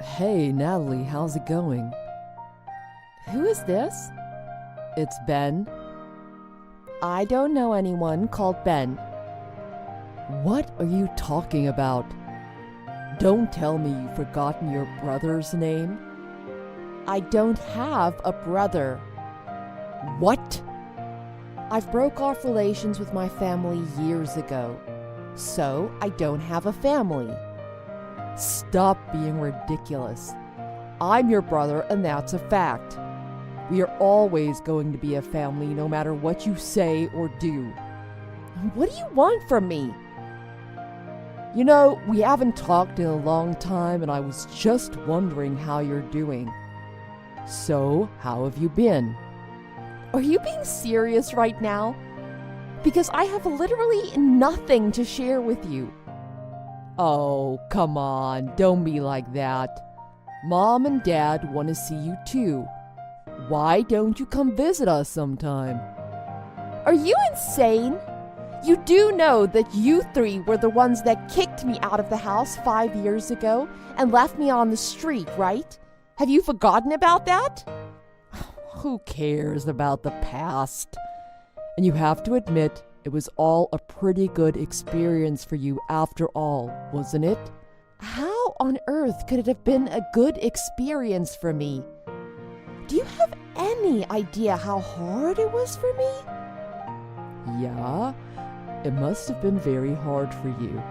Hey, Natalie, how's it going? Who is this? It's Ben. I don't know anyone called Ben. What are you talking about? Don't tell me you've forgotten your brother's name. I don't have a brother. What? I've broke off relations with my family years ago, so I don't have a family. Stop being ridiculous. I'm your brother, and that's a fact. We are always going to be a family no matter what you say or do. What do you want from me? You know, we haven't talked in a long time, and I was just wondering how you're doing. So, how have you been? Are you being serious right now? Because I have literally nothing to share with you. Oh, come on, don't be like that. Mom and Dad want to see you too. Why don't you come visit us sometime? Are you insane? You do know that you three were the ones that kicked me out of the house 5 years ago and left me on the street, right? Have you forgotten about that? Who cares about the past? And you have to admit, it was all a pretty good experience for you after all, wasn't it? How on earth could it have been a good experience for me? Do you have any idea how hard it was for me? Yeah, it must have been very hard for you.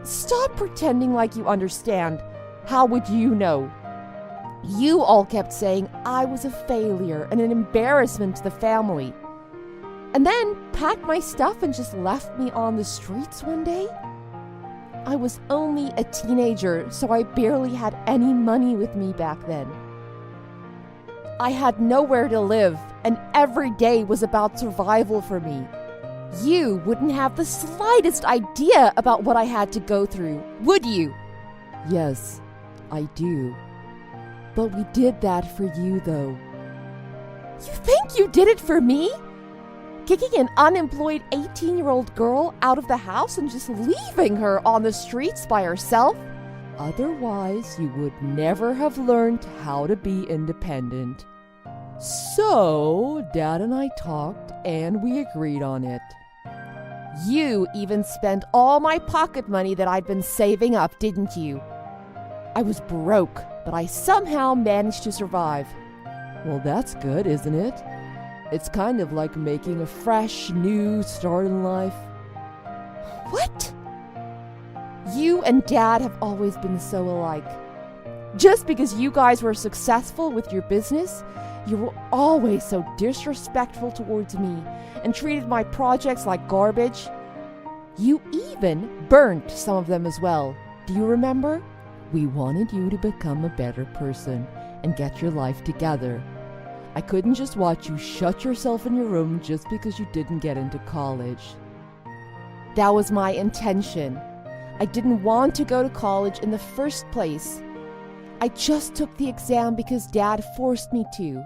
Stop pretending like you understand. How would you know? You all kept saying I was a failure and an embarrassment to the family. And then packed my stuff and just left me on the streets one day? I was only a teenager, so I barely had any money with me back then. I had nowhere to live, and every day was about survival for me. You wouldn't have the slightest idea about what I had to go through, would you? Yes, I do. But we did that for you, though. You think you did it for me? Kicking an unemployed 18-year-old girl out of the house and just leaving her on the streets by herself? Otherwise, you would never have learned how to be independent. So, Dad and I talked, and we agreed on it. You even spent all my pocket money that I'd been saving up, didn't you? I was broke, but I somehow managed to survive. Well, that's good, isn't it? It's kind of like making a fresh, new start in life. What? You and Dad have always been so alike. Just because you guys were successful with your business, you were always so disrespectful towards me and treated my projects like garbage. You even burnt some of them as well. Do you remember? We wanted you to become a better person and get your life together. I couldn't just watch you shut yourself in your room just because you didn't get into college. That was my intention. I didn't want to go to college in the first place. I just took the exam because Dad forced me to.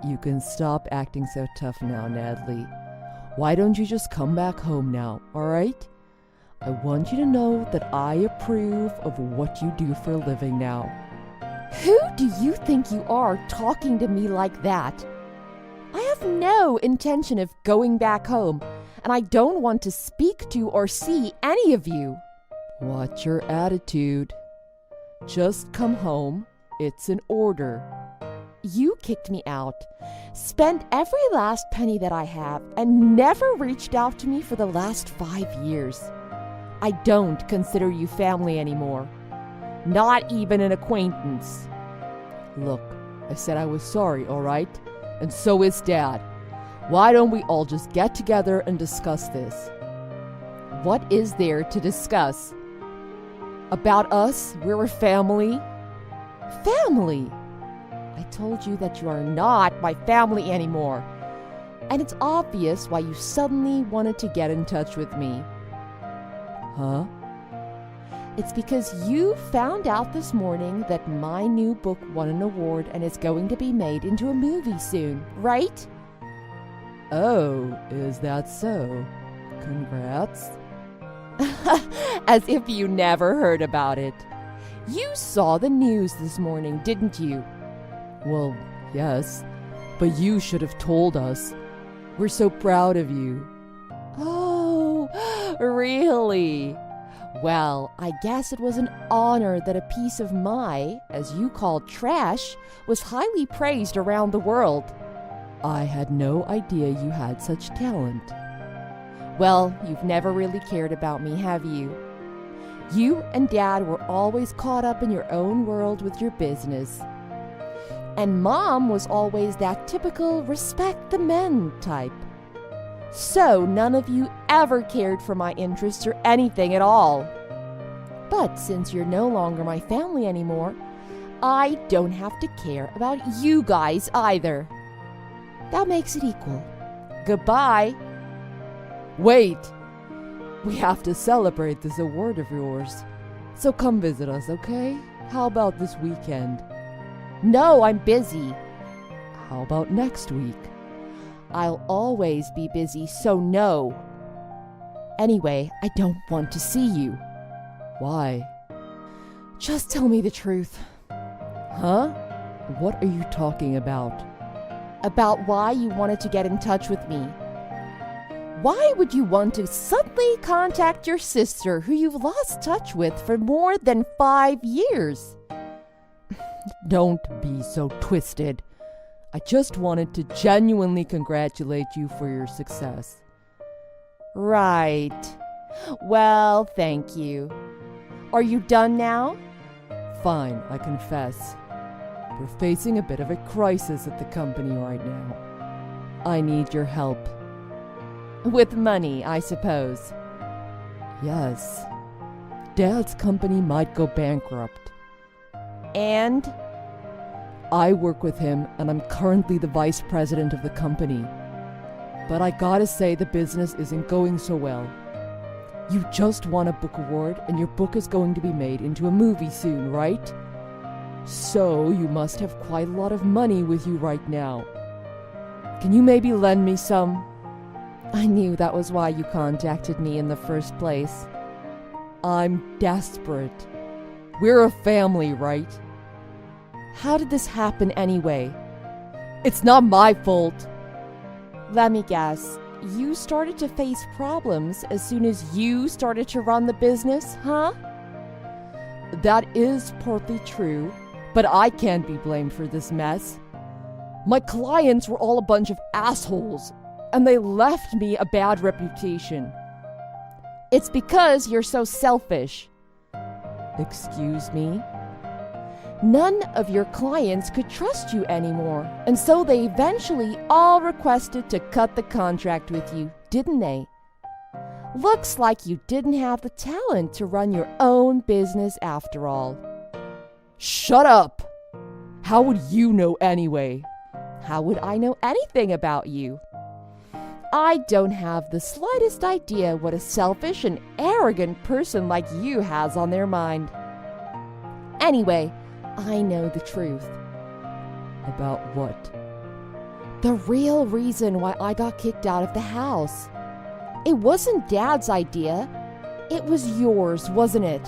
You can stop acting so tough now, Natalie. Why don't you just come back home now, all right? I want you to know that I approve of what you do for a living now. Who do you think you are talking to me like that? I have no intention of going back home, and I don't want to speak to or see any of you. What's your attitude? Just come home. It's an order. You kicked me out, spent every last penny that I have, and never reached out to me for the last 5 years. I don't consider you family anymore. Not even an acquaintance. Look, I said I was sorry, all right? And so is Dad. Why don't we all just get together and discuss this? What is there to discuss? About us? We're a family? Family? I told you that you are not my family anymore. And it's obvious why you suddenly wanted to get in touch with me. Huh? It's because you found out this morning that my new book won an award and is going to be made into a movie soon, right? Oh, is that so? Congrats. As if you never heard about it. You saw the news this morning, didn't you? Well, yes, but you should have told us. We're so proud of you. Oh, really? Well, I guess it was an honor that a piece of my, as you called trash, was highly praised around the world. I had no idea you had such talent. Well, you've never really cared about me, have you? You and Dad were always caught up in your own world with your business. And Mom was always that typical respect the men type. So none of you ever cared for my interests or anything at all. But since you're no longer my family anymore, I don't have to care about you guys either. That makes it equal. Goodbye. Wait! We have to celebrate this award of yours. So come visit us, okay? How about this weekend? No, I'm busy. How about next week? I'll always be busy, so no. Anyway, I don't want to see you. Why? Just tell me the truth. Huh? What are you talking about? About why you wanted to get in touch with me. Why would you want to suddenly contact your sister who you've lost touch with for more than 5 years? Don't be so twisted. I just wanted to genuinely congratulate you for your success. Right. Well, thank you. Are you done now? Fine, I confess. We're facing a bit of a crisis at the company right now. I need your help. With money, I suppose. Yes. Dad's company might go bankrupt. And? I work with him, and I'm currently the vice president of the company. But I gotta say the business isn't going so well. You just won a book award, and your book is going to be made into a movie soon, right? So you must have quite a lot of money with you right now. Can you maybe lend me some? I knew that was why you contacted me in the first place. I'm desperate. We're a family, right? How did this happen anyway? It's not my fault. Let me guess. You started to face problems as soon as you started to run the business, huh? That is partly true, but I can't be blamed for this mess. My clients were all a bunch of assholes, and they left me a bad reputation. It's because you're so selfish. Excuse me? None of your clients could trust you anymore, and so they eventually all requested to cut the contract with you, didn't they? Looks like you didn't have the talent to run your own business after all. Shut up! How would you know anyway? How would I know anything about you? I don't have the slightest idea what a selfish and arrogant person like you has on their mind. Anyway, I know the truth. About what? The real reason why I got kicked out of the house. It wasn't Dad's idea. It was yours, wasn't it?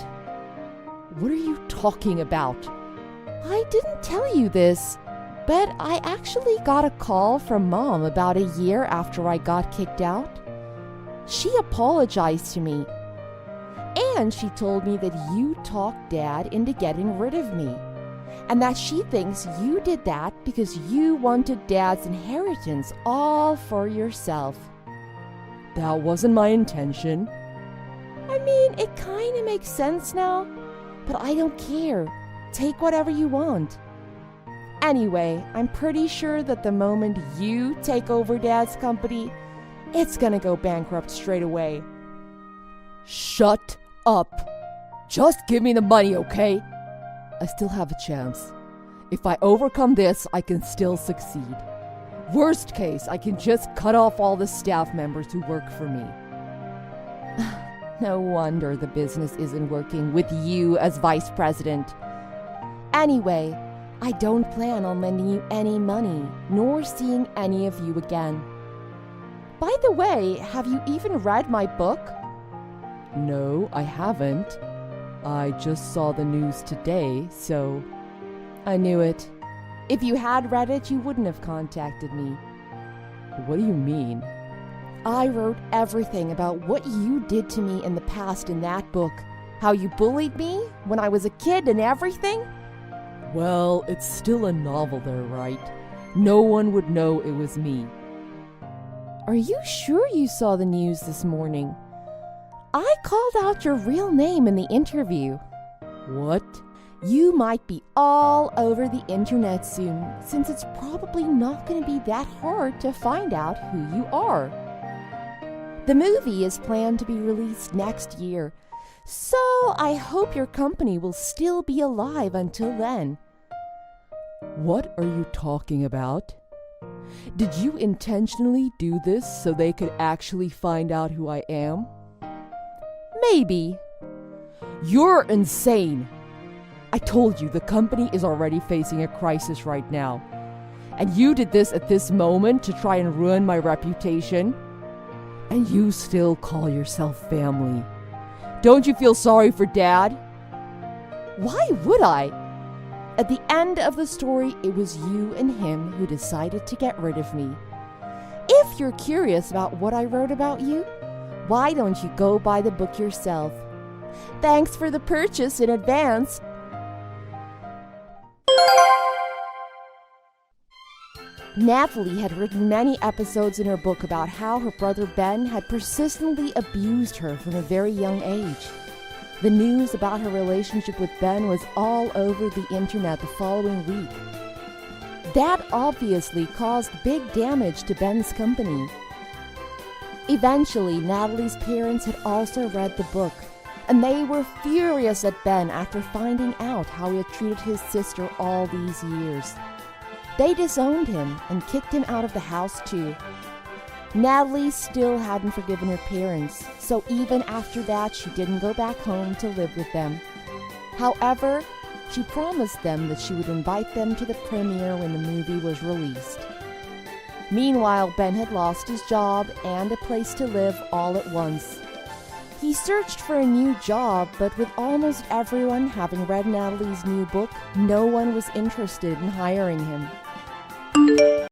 What are you talking about? I didn't tell you this, but I actually got a call from Mom about a year after I got kicked out. She apologized to me, and she told me that you talked Dad into getting rid of me, and that she thinks you did that because you wanted Dad's inheritance all for yourself. That wasn't my intention. I mean, it kind of makes sense now, but I don't care. Take whatever you want. Anyway, I'm pretty sure that the moment you take over Dad's company, it's gonna go bankrupt straight away. Shut up. Just give me the money, okay? I still have a chance. If I overcome this, I can still succeed. Worst case, I can just cut off all the staff members who work for me. No wonder the business isn't working with you as vice president. Anyway, I don't plan on lending you any money, nor seeing any of you again. By the way, have you even read my book? No, I haven't. I just saw the news today, so I knew it. If you had read it, you wouldn't have contacted me. what do you mean? I wrote everything about what you did to me in the past in that book. How you bullied me when I was a kid and everything. Well, it's still a novel there, right? No one would know it was me. Are you sure you saw the news this morning? I called out your real name in the interview. What? You might be all over the internet soon, since it's probably not going to be that hard to find out who you are. The movie is planned to be released next year, so I hope your company will still be alive until then. What are you talking about? Did you intentionally do this so they could actually find out who I am? Maybe. You're insane! I told you the company is already facing a crisis right now. And you did this at this moment to try and ruin my reputation? And you still call yourself family. Don't you feel sorry for Dad? Why would I? At the end of the story, it was you and him who decided to get rid of me. If you're curious about what I wrote about you, why don't you go buy the book yourself? Thanks for the purchase in advance. Natalie had written many episodes in her book about how her brother Ben had persistently abused her from a very young age. The news about her relationship with Ben was all over the internet the following week. That obviously caused big damage to Ben's company. Eventually, Natalie's parents had also read the book, and they were furious at Ben after finding out how he had treated his sister all these years. They disowned him and kicked him out of the house too. Natalie still hadn't forgiven her parents, so even after that she didn't go back home to live with them. However, she promised them that she would invite them to the premiere when the movie was released. Meanwhile, Ben had lost his job and a place to live all at once. He searched for a new job, but with almost everyone having read Natalie's new book, no one was interested in hiring him.